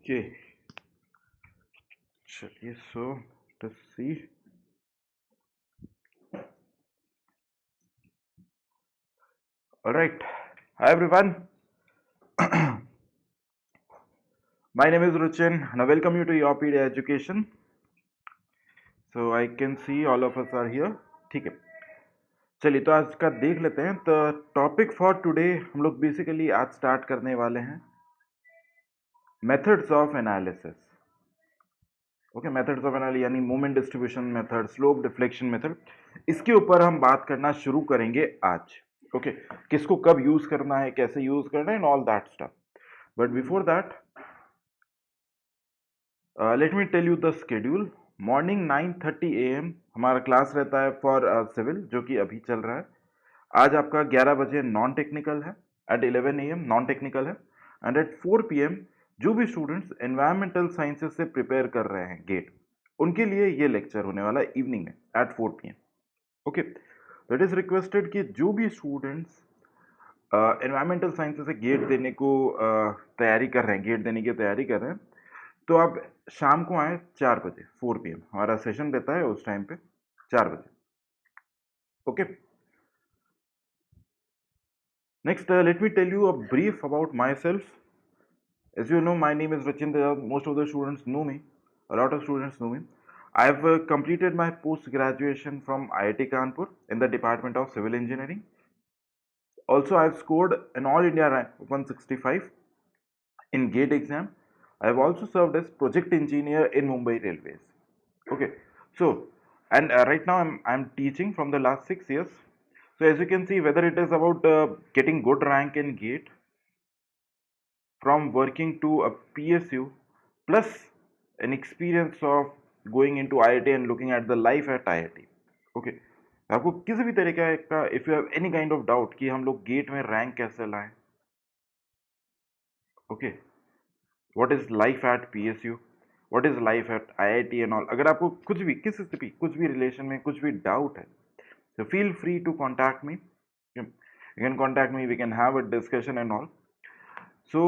Okay, चलिए so let's see. Alright, hi everyone. My name is Ruchin and I welcome you to Yopedia Education. So I can see all of us are here. ठीक है, चलिए तो आज का देख लेते हैं. तो टॉपिक फॉर टुडे हम लोग बेसिकली आज स्टार्ट करने वाले हैं methods of analysis. Okay, methods of analysis यानी moment distribution method, slope deflection method, इसके ऊपर हम बात करना शुरू करेंगे आज. ओके, किसको कब यूज करना है, कैसे यूज करना है, and all that stuff. But before that let me tell you the schedule. Morning 9:30 AM हमारा क्लास रहता है फॉर सिविल, जो कि अभी चल रहा है. आज आपका 11 बजे नॉन टेक्निकल है, एट 11 AM नॉन टेक्निकल है, एंड एट 4 PM जो भी स्टूडेंट्स एनवायरमेंटल साइंसेस से प्रिपेयर कर रहे हैं गेट, उनके लिए ये लेक्चर होने वाला है इवनिंग में एट 4 PM. ओके, तो इट इज रिक्वेस्टेड कि जो भी स्टूडेंट्स एनवायरमेंटल साइंसेस से गेट देने को तैयारी कर रहे हैं, गेट देने की तैयारी कर रहे हैं, तो आप शाम को आए 4 बजे 4 PM हमारा सेशन रहता है उस टाइम पे 4 बजे. Okay, next let me tell you a brief about myself. As you know, my name is Rachindra. Most of the students know me. A lot of students know me. I have completed my post graduation from IIT Kanpur in the Department of Civil Engineering. Also, I have scored an All India rank of 165 in GATE exam. I have also served as project engineer in Mumbai Railways. Okay, so and right now I'm teaching from the last 6 years. So as you can see, whether it is about getting good rank in GATE, from working to a PSU, plus an experience of going into IIT and looking at the life at IIT. Okay, आपको किसी भी तरीके का if you have any kind of doubt कि हम लोग gate में rank कैसे लाएं, okay, what is life at PSU, what is life at IIT and all, अगर आपको कुछ भी किसी से भी कुछ भी रिलेशन में कुछ भी डाउट है, so feel free to contact me. You can contact me, we can have a discussion and all. So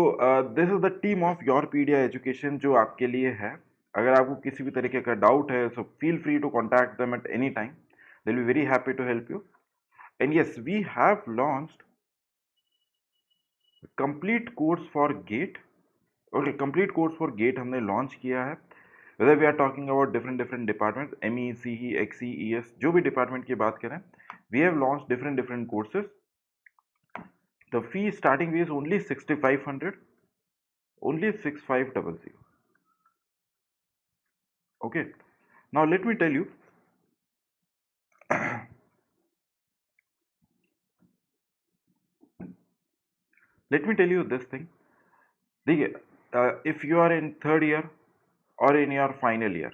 this is the team of Yourpedia Education जो आपके लिए है. अगर आपको किसी भी तरीके का डाउट है, so feel free to contact them at any time. They'll be very happy to help you. And yes, we have launched complete course for GATE. Okay, complete course for GATE हमने launch किया है. Whether we are talking about different departments, ME, CE, XE, ES, जो भी department की बात करें, we have launched different courses. The fee starting fee is only 6,500, only 6,500. Okay, now let me tell you. Let me tell you this thing. देखिए, if you are in third year or in your final year,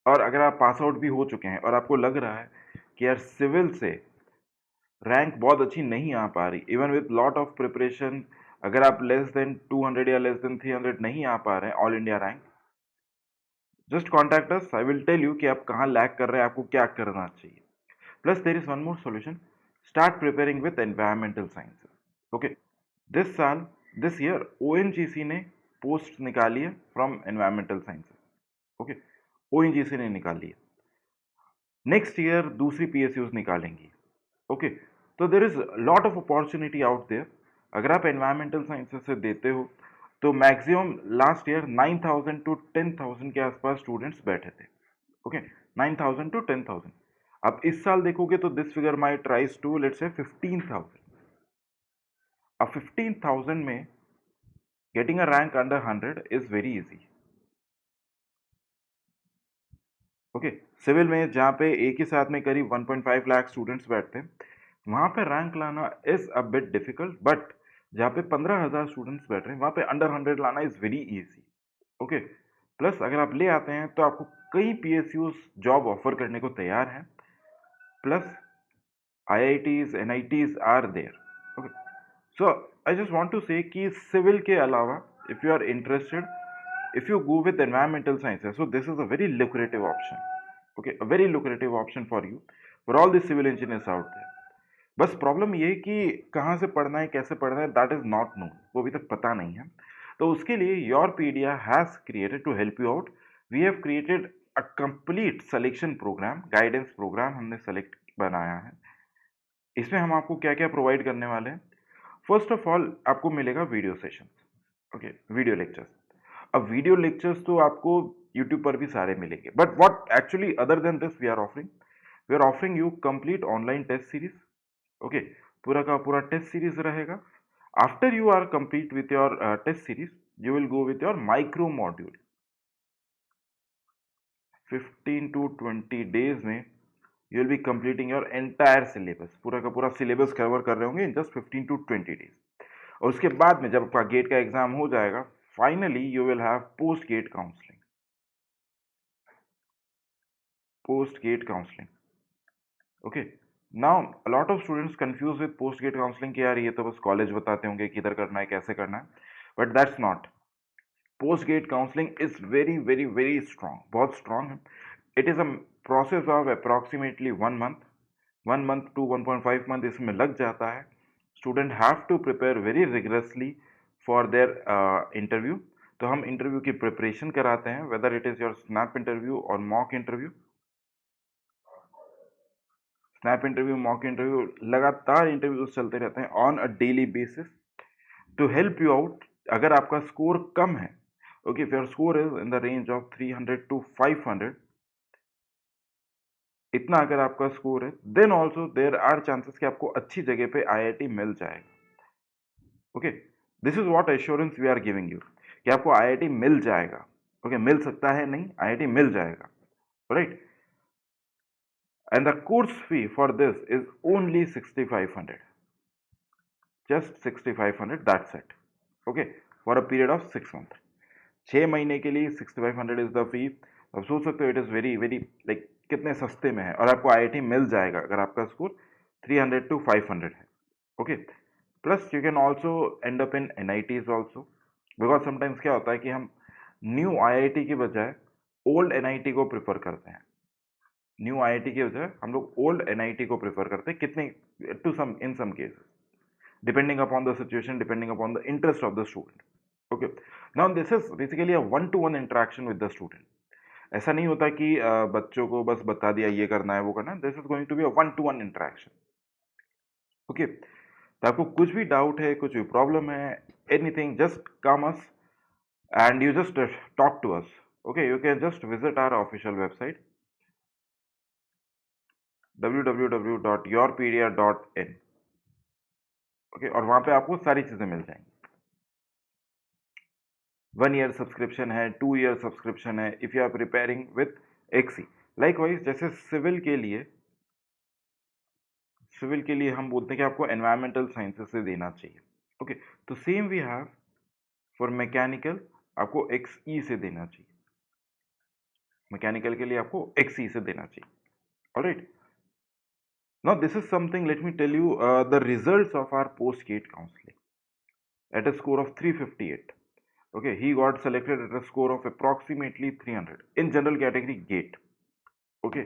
और अगर आप pass out भी हो चुके हैं और आपको लग रहा है कि यार सिविल से रैंक बहुत अच्छी नहीं आ पा रही, even with lot of preparation, अगर आप लेस देन 200 या लेस देन 300 नहीं आ पा रहे हैं all India rank, just contact us. I will tell you कि आप कहाँ लैक कर रहे हैं, आपको क्या करना चाहिए. Plus there is one more solution. Start preparing with environmental sciences. Okay, this साल दिस ईयर ONGC ने पोस्ट निकाली है from environmental sciences. Okay, ONGC ने निकाली है. नेक्स्ट ईयर दूसरी PSUs निकालेंगी. ओके, तो there is lot of opportunity out there. अगर आप एनवायरमेंटल साइंसेस से देते हो तो मैक्सिमम लास्ट ईयर 9,000 to 10,000 के आसपास स्टूडेंट्स बैठे थे. Okay, 9,000 to 10,000. अब इस साल देखोगे तो this figure might rise to let's say 15,000. अब 15,000 में getting a rank under 100 is very easy. Okay, civil में जहाँ पे एक ही साथ में करीब 1.5 लाख स्टूडेंट्स बैठते हैं, वहाँ पे रैंक लाना is a bit difficult. But जहाँ पे 15,000 स्टूडेंट्स बैठ रहे हैं वहाँ पे अंडर 100 लाना is very easy. Okay, plus अगर आप ले आते हैं तो आपको कई PSUs जॉब ऑफर करने को तैयार हैं. Plus IITs, NITs are there. Okay, so I just want to say कि सिविल के अलावा if you are interested, if you go with environmental sciences, so this is a very lucrative option. Okay, a very lucrative option for you, for all the civil engineers out there. बस problem ये कि कहाँ से पढ़ना है, कैसे पढ़ना है, दैट इज नॉट नोन, वो अभी तक पता नहीं है. तो उसके लिए Yourpedia has created to help you out, we have created a complete selection programme, guidance programme हमने सेलेक्ट बनाया है। इसमें हम आपको क्या क्या प्रोवाइड करने वाले हैं। फर्स्ट ऑफ ऑल आपको मिलेगा video session, okay, video lectures. अब वीडियो लेक्चर्स तो आपको यूट्यूब पर भी सारे मिलेंगे, but what actually other than this we are offering you complete online test series, okay, पूरा का पूरा टेस्ट सीरीज रहेगा। After you are complete with your test series, you will go with your micro module. 15 to 20 days में you will be completing your entire syllabus, पूरा का पूरा syllabus cover कर रहे होंगे इन जस्ट 15 to 20 days। और उसके बाद में जब आपका गेट का एग्जाम हो जाएगा, finally you will have post GATE counselling, okay. Now a lot of students confuse with post GATE counselling कि यार ये तो बस कॉलेज बताते होंगे किधर करना है कैसे करना है, but that's not. Post GATE counselling is very very very strong, बहुत स्ट्रांग है। It is a process of approximately 1 month to 1.5 month इसमें लग जाता है। Student have to prepare very rigorously for their interview. तो हम इंटरव्यू की preparation कराते हैं, whether it is your snap interview or mock interview. Snap interview, mock interview, लगातार इंटरव्यूज चलते रहते हैं on a daily basis to help you out. अगर आपका स्कोर कम है, okay, if your score is in the range of 300 to 500, इतना अगर आपका स्कोर है, then also there are chances कि आपको अच्छी जगह पे आईआईटी मिल जाएगा। Okay, this is what assurance we are giving you कि आपको आईआईटी मिल जाएगा। ओके, मिल सकता है नहीं, आईआईटी मिल जाएगा, right. And the course fee for this is only 6500, just 6500, that's it, okay, for a period of 6 months। 6 महीने के लिए 6500 इज द फी। अब सोच सकते हो it is very very like कितने सस्ते में है, और आपको आईआईटी मिल जाएगा अगर आपका स्कोर 300 to 500 है, okay. Plus you can also and up in NITs also, because sometimes क्या होता है कि हम न्यू आईआईटी की बजाय ओल्ड एनआईटी को प्रेफर करते हैं। न्यू आईआईटी की बजाय हम लोग ओल्ड एनआईटी को प्रेफर करते हैं, कितने to some in some cases, depending upon the situation, depending upon the interest of the student, okay. Now this is basically a 1-to-1 interaction with the student. ऐसा नहीं होता कि बच्चों को बस बता दिया ये करना है वो करना है, this is going to be a 1-to-1 interaction, okay. तो आपको कुछ भी डाउट है, कुछ भी प्रॉब्लम है, anything, just come us and you just talk to us, okay। You can just visit our official website www.yourpedia.in, okay, और वहां पे आपको सारी चीजें मिल जाएंगी। 1 year सब्सक्रिप्शन है, 2 year सब्सक्रिप्शन है if you are preparing with XE. Likewise जैसे सिविल के लिए हम बोलते हैं कि आपको एनवायरमेंटल साइंसेस से देना चाहिए, ओके। तो same we have for mechanical, आपको एक्सई से देना चाहिए, मैकेनिकल के लिए आपको एक्सई से देना चाहिए, alright. Now this is something, let me tell you the results of our post-gate counseling. At a score of 358, okay, he got selected at a score of approximately 300 in general category gate, okay.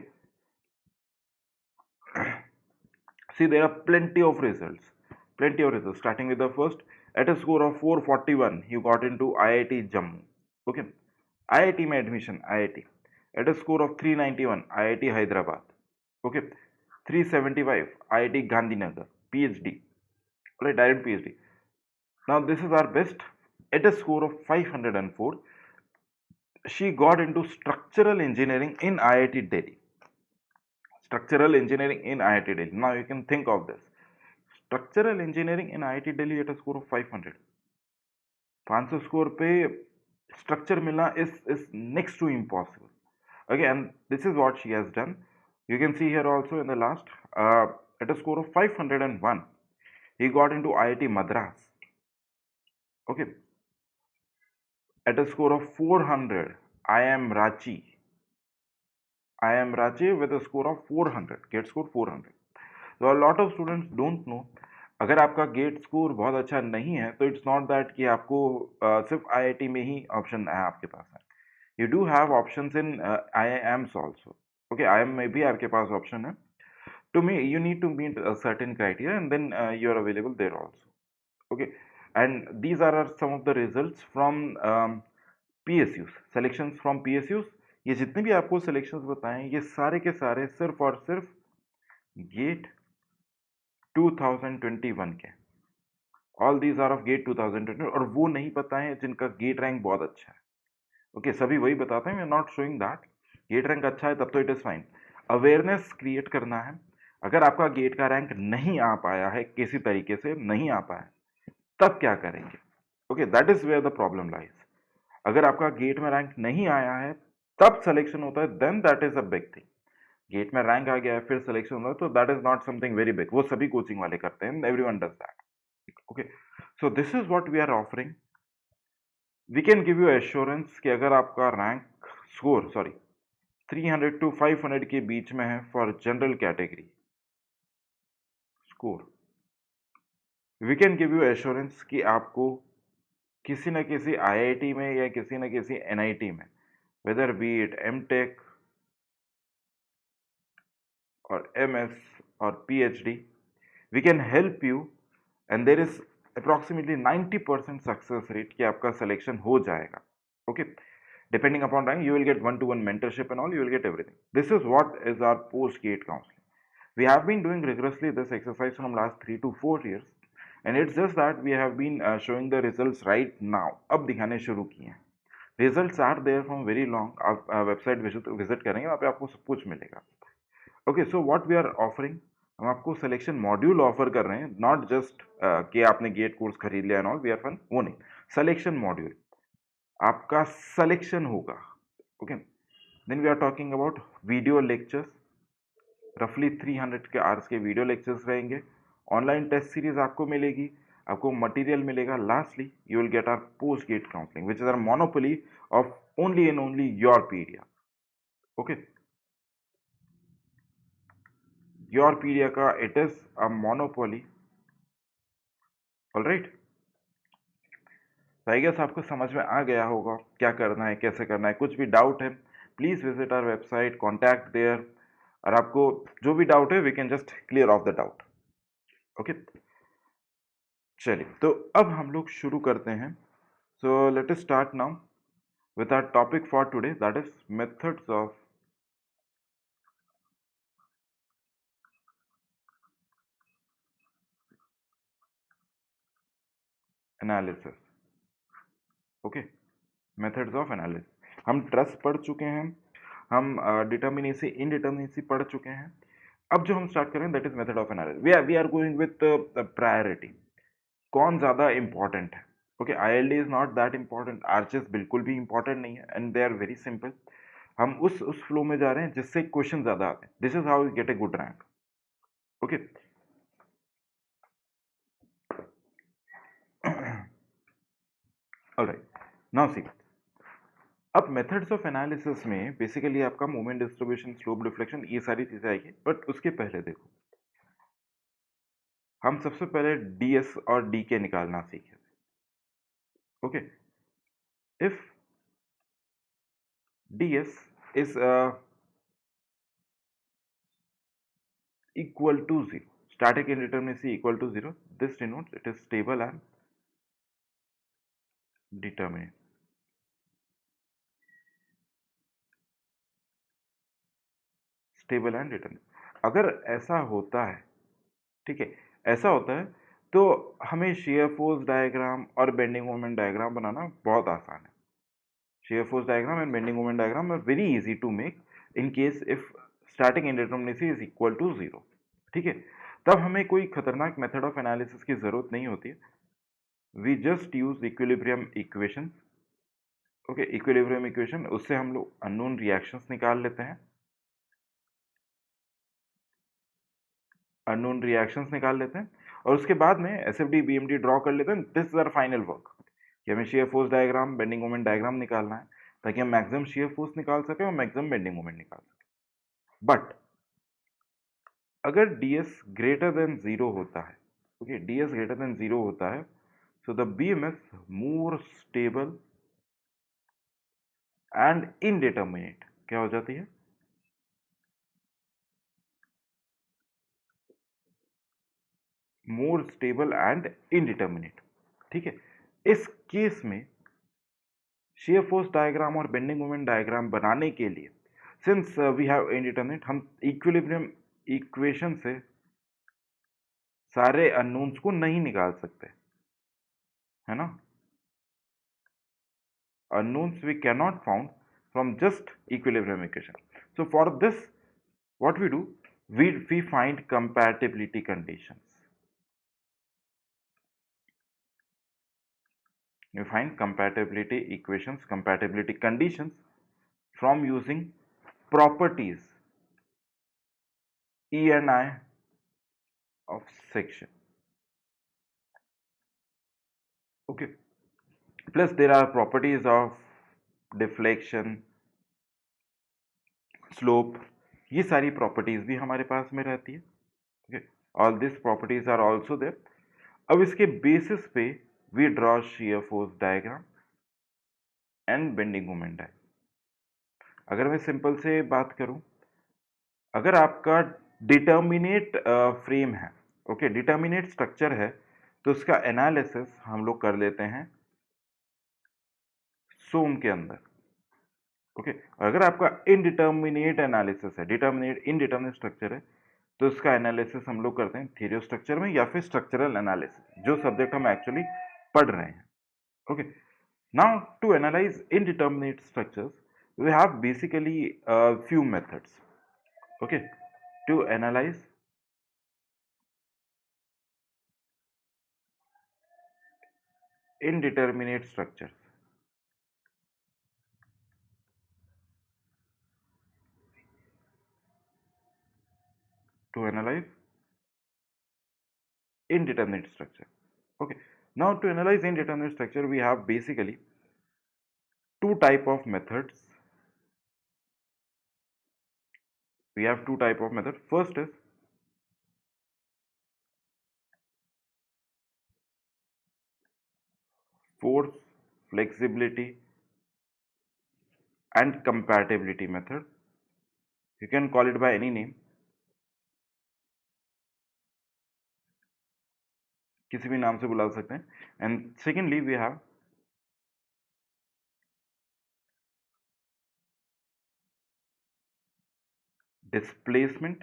See, there are plenty of results, starting with the first. At a score of 441, he got into IIT Jammu, okay. IIT में admission, IIT at a score of 391, IIT Hyderabad, okay. 375, IIT Gandhinagar, PhD, right, direct PhD. Now this is our best. At a score of 504, she got into structural engineering in IIT Delhi. Structural engineering in IIT Delhi. Now you can think of this. Structural engineering in IIT Delhi at a score of 500. 500 score पे structure मिलना is next to impossible. Okay, and this is what she has done. You can see here also in the last, at a score of 501, he got into IIT Madras, okay. At a score of 400, IIM Ranchi with a score of 400, gate score 400. So a lot of students don't know, अगर आपका gate score बहुत अच्छा नहीं है तो it's not that कि आपको सिर्फ आईआईटी में ही ऑप्शन है आपके पास है। You do have options in IIMs also, okay. IIM में भी आपके पास ऑप्शन है। To me, you need to meet certain criteria and then you are available there also, okay. and these are some of the results from PSUs, selections from PSUs. ये जितने भी आपको selections बताएं ये सारे के सारे सिर्फ और सिर्फ गेट 2021 के, all these are of GATE 2020, और वो नहीं पता है जिनका गेट रैंक बहुत अच्छा है। ओके सभी वही बताते हैं, we are not showing that GATE rank अच्छा है तब तो it is fine. Awareness create करना है। अगर आपका गेट का रैंक नहीं आ पाया है, किसी तरीके से नहीं आ पाया, तब क्या करेंगे? Okay that is where the problem lies. अगर आपका गेट में रैंक नहीं आया है तब सिलेक्शन होता है, then that is a big thing. GATE में रैंक आ गया है फिर सिलेक्शन होता है, तो that is not something very big. वो सभी कोचिंग वाले करते हैं, everyone does that. Okay so this is what we are offering. We can give you assurance कि अगर आपका रैंक स्कोर 300 to 500 के बीच में है for general category score, we can give you assurance कि आपको किसी न किसी आईआईटी में या किसी न किसी एनआईटी में, वेदर बी इट एमटेक और एमएस और PhD, we can help you and there is approximately 90% success rate कि आपका सिलेक्शन हो जाएगा। Okay depending upon rank you will get one-to-one mentorship and all, you will get everything. This is what is our post gate counseling. We have been doing rigorously this exercise from last 3 to 4 years, and it's just that we have been showing the results right now. अब दिखाने शुरू किए हैं। Results are there from very long. आप website visit करेंगे, वहाँ पे आपको सब कुछ मिलेगा। Okay so what we are offering, हम आपको सिलेक्शन मॉड्यूल ऑफर कर रहे हैं, नॉट जस्ट कि आपने गेट कोर्स खरीद लिया and all, we are fun, वो नहीं। सिलेक्शन मॉड्यूल आपका सिलेक्शन होगा। Okay then we are talking about video lectures, रफली 300 के आवर्स के वीडियो लेक्चर्स रहेंगे। ऑनलाइन टेस्ट सीरीज आपको मिलेगी, आपको मटेरियल मिलेगा। Lastly you will get our post GATE counselling which is our monopoly of only and only your pedia. Okay your pedia का it is a monopoly. Alright I guess आपको समझ में आ गया होगा क्या करना है, कैसे करना है। कुछ भी डाउट है please visit our website, contact there, और आपको जो भी डाउट है we can just clear of the doubt. Okay चलिए तो अब हम लोग शुरू करते हैं। So let us start now with our topic for today, that is methods of analysis. Okay methods of analysis, हम ट्रस्ट पढ़ चुके हैं, हम डिटर्मिनेसी इनडिटर्मिनेसी पढ़ चुके हैं। अब जो हम स्टार्ट करें that is method of analysis. We are going with priority, कौन ज़्यादा इंपॉर्टेंट है। Okay ILD is not that important, arches बिल्कुल भी इंपॉर्टेंट नहीं है, and they are very simple. हम उस फ्लो में जा रहे हैं जिससे क्वेश्चन ज़्यादा आते हैं। This is how you get a good rank. Okay alright now see, अब मेथड्स ऑफ एनालिसिस में बेसिकली आपका मोमेंट डिस्ट्रीब्यूशन, स्लोप डिफ्लेक्शन, ये सारी चीज़ें आएगी। बट उसके पहले देखो, हम सबसे पहले DS और DK निकालना सीखे थे। Okay if DS is equal to 0, static indeterminacy equal to 0, this denotes it is stable and determinate। Stable and determinate, अगर ऐसा होता है, ठीक है, ऐसा होता है तो हमें शेयर फोर्स डायग्राम और बेंडिंग मोमेंट डायग्राम बनाना बहुत आसान है। Shear force diagram and bending moment diagram are very easy to make in case if static indeterminacy is equal to 0। ठीक है, तब हमें कोई खतरनाक मेथड ऑफ एनालिसिस की जरूरत नहीं होती है। We just use equilibrium equation. Okay equilibrium equation, उससे हम लोग अननोन रिएक्शंस निकाल लेते हैं, अननोन रिएक्शंस निकाल लेते हैं, और उसके बाद में SFD BMD ड्रॉ कर लेते हैं। This is our final work कि हमें shear force diagram, bending moment diagram निकालना है ताकि हम मैक्सिमम शेयर फोर्स निकाल सकें और मैक्सिमम बेंडिंग मोमेंट निकाल सकें। बट अगर DS ग्रेटर देन 0 होता है, ओके DS ग्रेटर देन 0 होता है, so the beam is more stable and indeterminate. क्या हो जाती है? More stable and indeterminate. ठीक है। इस केस में शेयर फोर्स डायग्राम और बेंडिंग मोमेंट डायग्राम बनाने के लिए, सिंस वी हैव इंडिटरमिनेट, हम इक्विलिब्रियम इक्वेशन से सारे अननोन्स को नहीं निकाल सकते, है ना। Unknowns we cannot found from just equilibrium equation. So for this, what we do, we find compatibility conditions. We find compatibility equations, compatibility conditions from using properties E and I of section. Okay. Plus there are properties of deflection, slope. ये सारी properties भी हमारे पास में रहती है। Okay, all this properties are also there. अब इसके बेसिस पे we draw shear force diagram and bending moment diagram. अगर मैं सिंपल से बात करूं, अगर आपका डिटर्मिनेट फ्रेम है, ओके, डिटर्मिनेट स्ट्रक्चर है, तो उसका एनालिसिस हम लोग कर लेते हैं सोम के अंदर। ओके, अगर आपका इनडिटर्मिनेट एनालिसिस है, डिटर्मिनेट इनडिटर्मिनेट स्ट्रक्चर है, तो इसका एनालिसिस हम लोग करते हैं थ्योरी ऑफ स्ट्रक्चर में या फिर स्ट्रक्चरल एनालिसिस, जो सब्जेक्ट हम एक्चुअली पढ़ रहे हैं। Okay, now to analyze indeterminate structures, we have basically a few methods. Okay, to analyze indeterminate structures, to analyze indeterminate structure. Okay, now to analyze indeterminate structure, we have basically two type of methods. We have two type of method. First is force, flexibility and compatibility method. You can call it by any name, किसी भी नाम से बुला सकते हैं। And secondly we have displacement,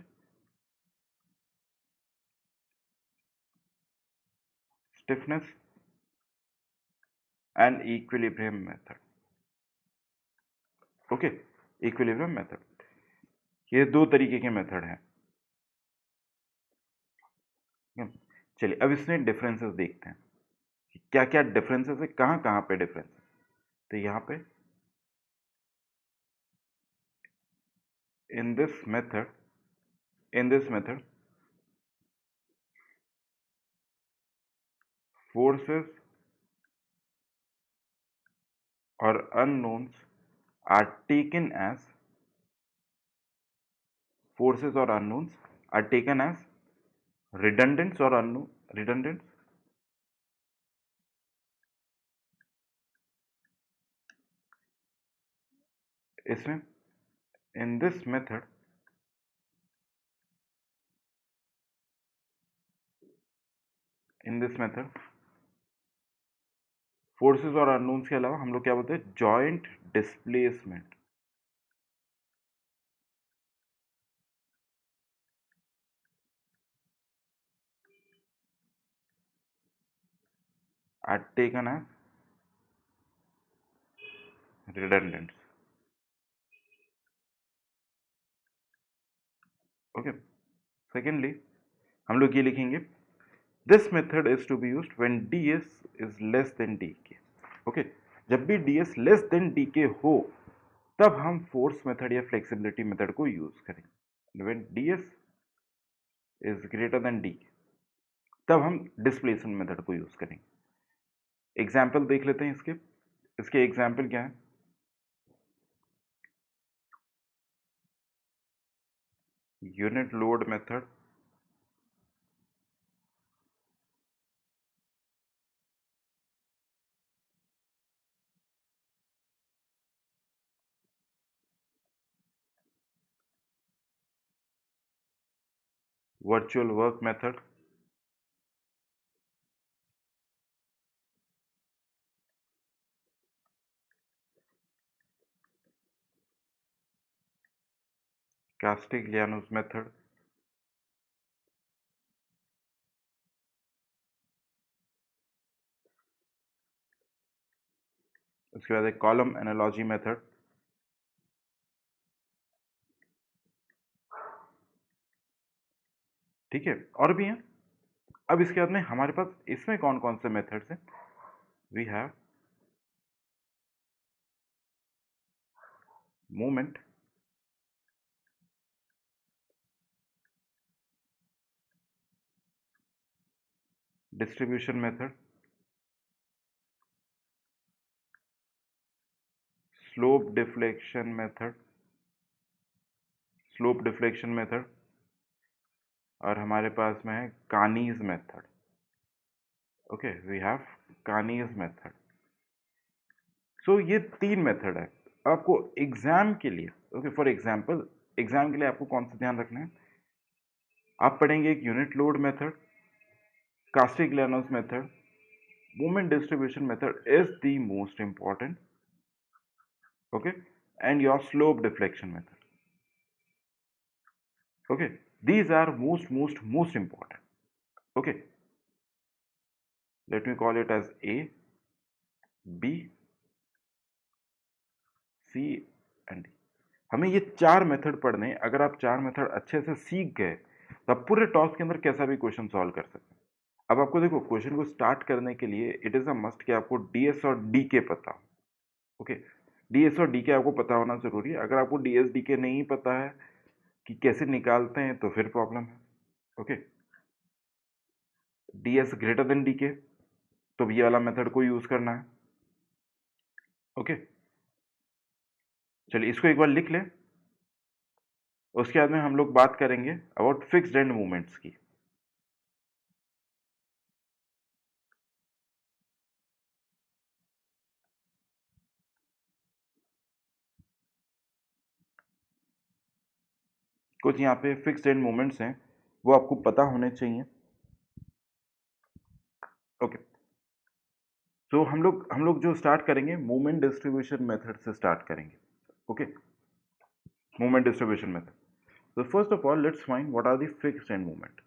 stiffness and equilibrium method. Okay, equilibrium method, ये दो तरीके के मेथड हैं। चलिए अब इसमें डिफरेंसेस देखते हैं कि क्या क्या डिफरेंसेस है, कहाँ कहाँ पे डिफरेंस है। तो यहाँ पे इन दिस मेथड फोर्सेस और unknowns are taken as forces or unknowns are taken as redundants or unknown redundants इसमें in this method फोर्सेस और अननोन्स के अलावा हम लोग क्या बोलते हैं, joint displacement are taken as redundants. Okay, secondly हम लोग ये लिखेंगे, this method is to be used when ds is less than dk. Okay, जब भी ds लेस देन dk हो तब हम फोर्स मेथड या फ्लेक्सिबिलिटी मेथड को यूज करेंगे। When ds is greater than dk तब हम डिस्प्लेसमेंट मेथड को यूज करेंगे। एग्जाम्पल देख लेते हैं इसके। इसके एग्जाम्पल क्या है, unit load method, virtual work method, Castigliano's method, उसके बाद एक कॉलम एनालॉजी मेथड, ठीक है, और भी हैं। अब इसके बाद में हमारे पास इसमें कौन कौन से मेथड्स हैं? We have moment, distribution method, slope deflection method, slope deflection method, और हमारे पास में है Kani's method. Okay, we have Kani's method. So ये 3 मेथड है। आपको एग्जाम के लिए, ओके, फॉर एग्जांपल एग्जाम के लिए आपको कौन सा ध्यान रखना है? आप पढ़ेंगे एक unit load method, Castigliano's method, moment distribution method is the most important, okay, and your slope deflection method, okay, these are most important, okay, let me call it as A, B, C and D। हमें ये 4 method पढ़ने हैं। अगर आप 4 method अच्छे से सीख गए तो आप पूरे टॉस के अंदर कैसा भी क्वेश्चन सॉल्व कर सकते हैं। अब आपको देखो, क्वेश्चन को स्टार्ट करने के लिए इट इज अ मस्ट कि आपको डीएस और डी के पता हो। ओके, डीएस और डी के आपको पता होना जरूरी है। अगर आपको डीएस डी के नहीं पता है कि कैसे निकालते हैं तो फिर प्रॉब्लम है। Okay, DS greater than D के, तो ये वाला मेथड को यूज करना है। ओके, चलिए इसको एक बार लिख लें। उसके बाद में हम लोग बात करेंगे अबाउट फिक्स्ड एंड मूवमेंट्स की। कुछ यहाँ पे फिक्स्ड एंड मूवमेंट्स हैं, वो आपको पता होने चाहिए। ओके, तो हम लोग जो स्टार्ट करेंगे मूवमेंट डिस्ट्रीब्यूशन मेथड से स्टार्ट करेंगे। Okay, moment distribution method. तो first of all let's find what are the fixed end moment.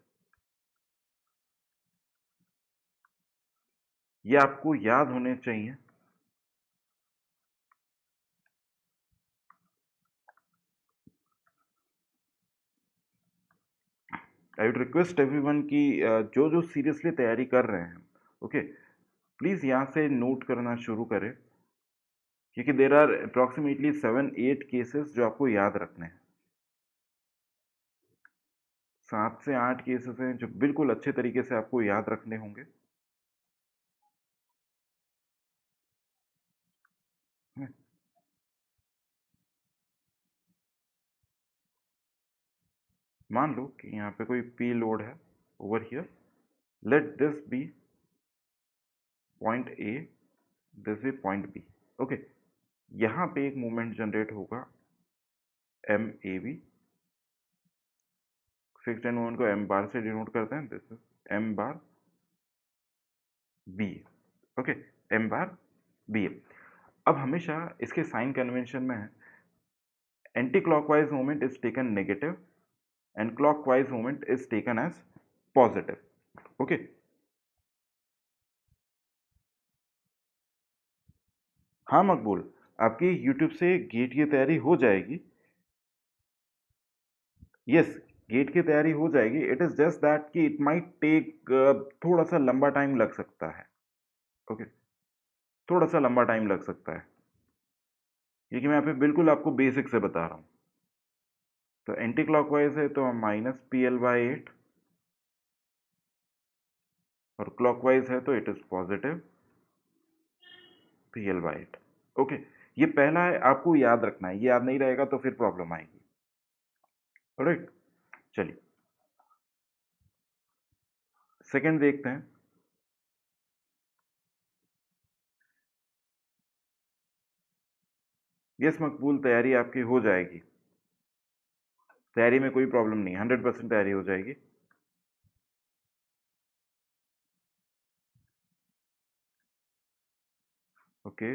ये आपको याद होने चाहिए। आई वुड रिक्वेस्ट एवरीवन कि जो जो सीरियसली तैयारी कर रहे हैं, ओके, प्लीज यहाँ से नोट करना शुरू करें, क्योंकि देर आर अप्रॉक्सीमेटली 7-8 केसेस जो आपको याद रखने हैं। 7 से 8 केसेस हैं जो बिल्कुल अच्छे तरीके से आपको याद रखने होंगे। हम्म, मान लो कि यहाँ पे कोई पी लोड है over here, let this be point A, this be point B. Okay, यहाँ पे एक मूवमेंट जनरेट होगा M A B. Fixed end movement को एम बार से डिनोट करते हैं, this is M bar B. Okay, M bar B. अब हमेशा इसके साइन कन्वेंशन में है, anti clockwise movement is taken negative and clockwise movement is taken as positive. Okay, हाँ मकबूल, आपकी यूट्यूब से गेट की तैयारी हो जाएगी। यस, गेट की तैयारी हो जाएगी। इट इज जस्ट दैट कि इट माइट टेक थोड़ा सा लंबा टाइम लग सकता है। ओके, थोड़ा सा लंबा टाइम लग सकता है, क्योंकि मैं यहाँ पे बिल्कुल आपको बेसिक से बता रहा हूँ। तो एंटी क्लॉकवाइज है तो -PL/8, और क्लॉकवाइज है तो it is positive PL/8। Okay, ये पहला है, आपको याद रखना है। ये याद नहीं रहेगा तो फिर प्रॉब्लम आएगी। राइट, चलिए सेकंड देखते हैं। यस मकबूल, तैयारी आपकी हो जाएगी। तैयारी में कोई प्रॉब्लम नहीं, 100% तैयारी हो जाएगी। ओके,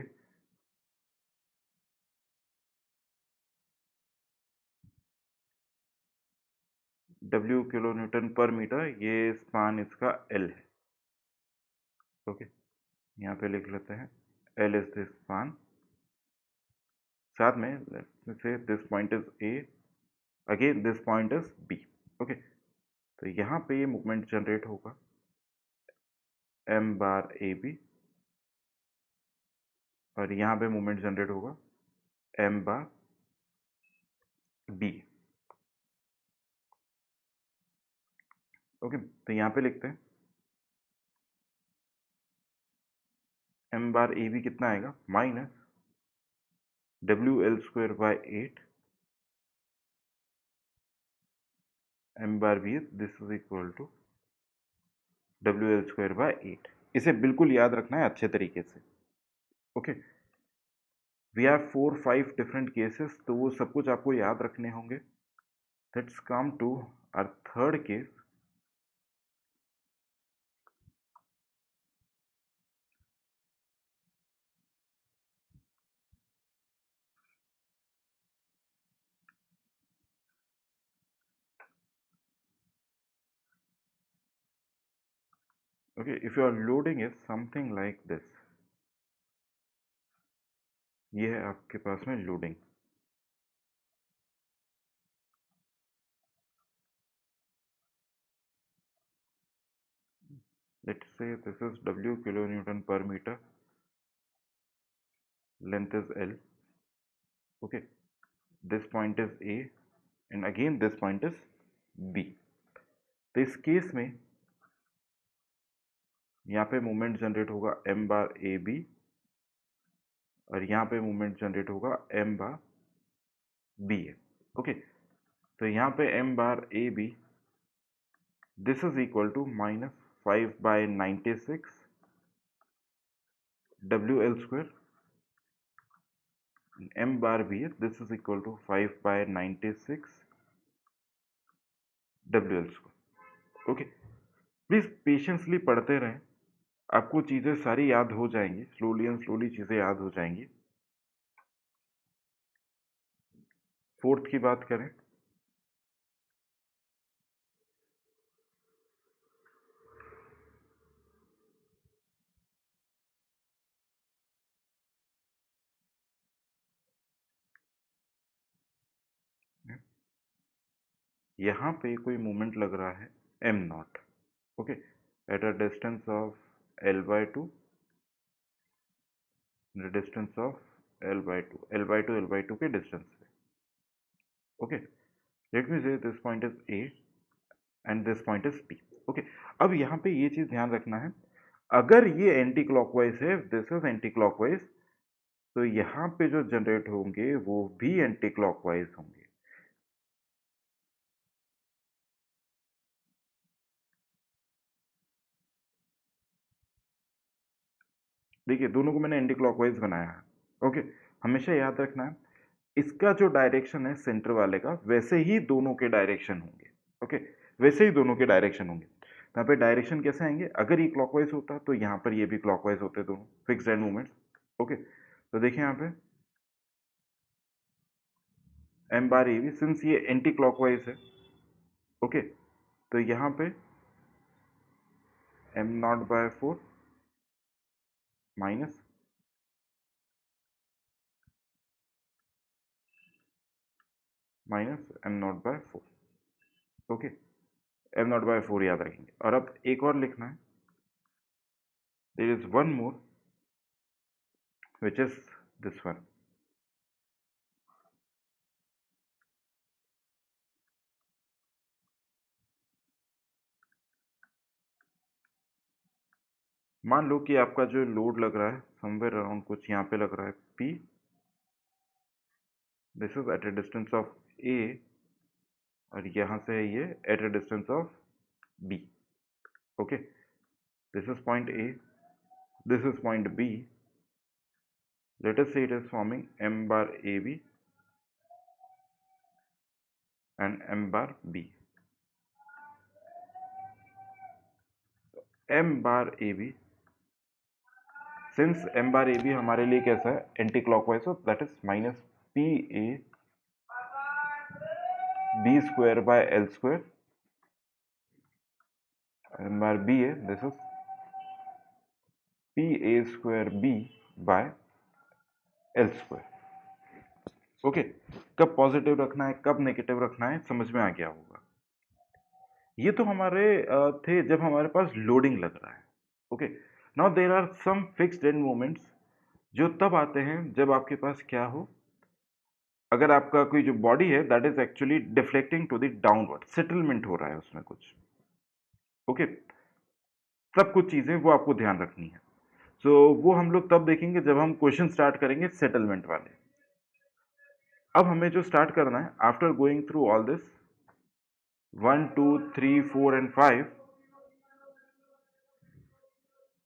W किलो न्यूटन पर मीटर, ये स्पान इसका L है। ओके, यहाँ पे लिख लेते हैं L इज दिस स्पान, साथ में let's say this point is A, again this point is B। Okay, तो यहाँ पे ये मूवमेंट जनरेट होगा m बार AB, और यहाँ पे मूवमेंट जनरेट होगा m बार B। ओके, तो यहाँ पे लिखते हैं m बार AB कितना आएगा, minus WL² by 8 m bar B, this is equal to WL² by 8। इसे बिल्कुल याद रखना है अच्छे तरीके से। Okay, we have 4-5 different cases, तो वो सब कुछ आपको याद रखने होंगे। Let's come to our third case. Okay, if your loading is something like this, ये है आपके पास में loading. Let's say this is W kilonewton per meter, length is L. Okay, this point is A and again this point is B। तो इस case में यहाँ पे movement generate होगा m बार AB, और यहाँ पे मूवमेंट जनरेट होगा m बार B है। ओके, तो यहाँ पे m bar AB, this is equal to -5/96 WL², m bar B, this is equal to 5/96 WL²। Okay, please patiently पढ़ते रहें, आपको चीजें सारी याद हो जाएंगी, स्लोली एंड स्लोली चीजें याद हो जाएंगी। फोर्थ की बात करें, यहाँ पे कोई मूवमेंट लग रहा है m0। Okay, at a distance of L/2, distance of L/2, L/2 के डिस्टेंस पे। ओके, लेट मी से this point is A and this point is B। Okay, अब यहाँ पे ये चीज ध्यान रखना है, अगर ये एंटी क्लॉकवाइज है, दिस इज एंटी क्लॉकवाइज, तो यहाँ पे जो जनरेट होंगे वो भी एंटी क्लॉकवाइज होंगे। देखिए, दोनों को मैंने एंटी क्लॉकवाइज बनाया है। ओके, हमेशा याद रखना है, इसका जो डायरेक्शन है सेंटर वाले का, वैसे ही दोनों के डायरेक्शन होंगे। ओके, वैसे ही दोनों के डायरेक्शन होंगे। यहाँ पे डायरेक्शन कैसे आएंगे, अगर ये क्लॉकवाइज होता तो यहाँ पर ये भी क्लॉकवाइज होते, दोनों फिक्स एंड मूवमेंट्स। ओके, तो देखिए यहाँ पे m बार AB, सिंस ये एंटी क्लॉकवाइज है, ओके, तो यहाँ पे m0/4 minus m0/4। Okay, m0/4 याद रखेंगे। और अब एक और लिखना है, there is one more which is this one। मान लो कि आपका जो लोड लग रहा है समवेयर अराउंड कुछ यहाँ पे लग रहा है P, this is at a distance of A, और यहाँ से है ये at a distance of B। Okay, this is point A, this is point B, let us say it is forming m bar AB and m bar B। m bar AB, since m bar AB हमारे लिए कैसा है, anti clockwise, so that is -PA B² by L², bar B है, this is P A square B by L square. Okay, कब positive रखना है कब negative रखना है समझ में आ गया होगा। ये तो हमारे थे जब हमारे पास लोडिंग लग रहा है। Okay, now there are some fixed end moments जो तब आते हैं जब आपके पास क्या हो, अगर आपका कोई जो बॉडी है that is actually deflecting to the downward, settlement हो रहा है उसमें कुछ। ओके, तब कुछ चीजें वो आपको ध्यान रखनी है। सो वो हम लोग तब देखेंगे जब हम क्वेश्चन स्टार्ट करेंगे सेटलमेंट वाले। अब हमें जो स्टार्ट करना है after going through all this 1 2 3 4 and 5,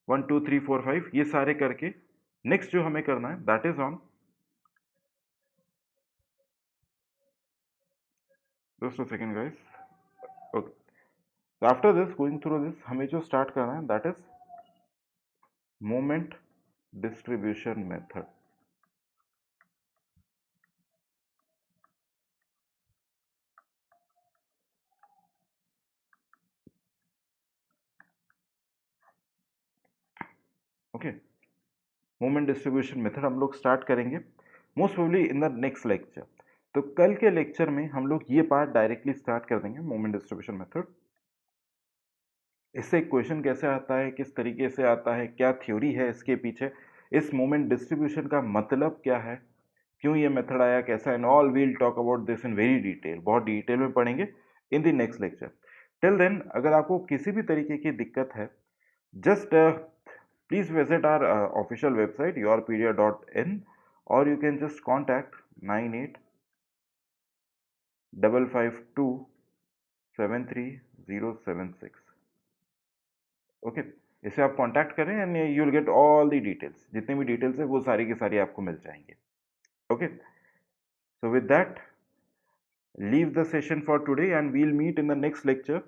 1 2 3 4 5 ये सारे करके नेक्स्ट जो हमें करना है that is on, just a second guys. Okay, so after this going through this हमें जो स्टार्ट करना है that is moment distribution method. Okay, moment distribution method हम लोग स्टार्ट करेंगे most probably in the next lecture. तो कल के लेक्चर में हम लोग ये पार्ट डायरेक्टली स्टार्ट कर देंगे, मोमेंट डिस्ट्रीब्यूशन मेथड। इससे क्वेश्चन कैसे आता है, किस तरीके से आता है, क्या थ्योरी है इसके पीछे, इस मोमेंट डिस्ट्रीब्यूशन का मतलब क्या है, क्यों ये मेथड आया, कैसा, and all we'll talk about this in very detail, बहुत डिटेल में पढ़ेंगे in the next lecture. Till then अगर आपको किसी भी तरीके की दिक्कत है just please visit our official website yourpedia.in, or you can just contact 9855273076। Okay, इसे आप कांटेक्ट करें and you will get all the details, जितनी भी डिटेल्स है वो सारी की सारी आपको मिल जाएंगे। Okay, so with that leave the session for today and we'll meet in the next lecture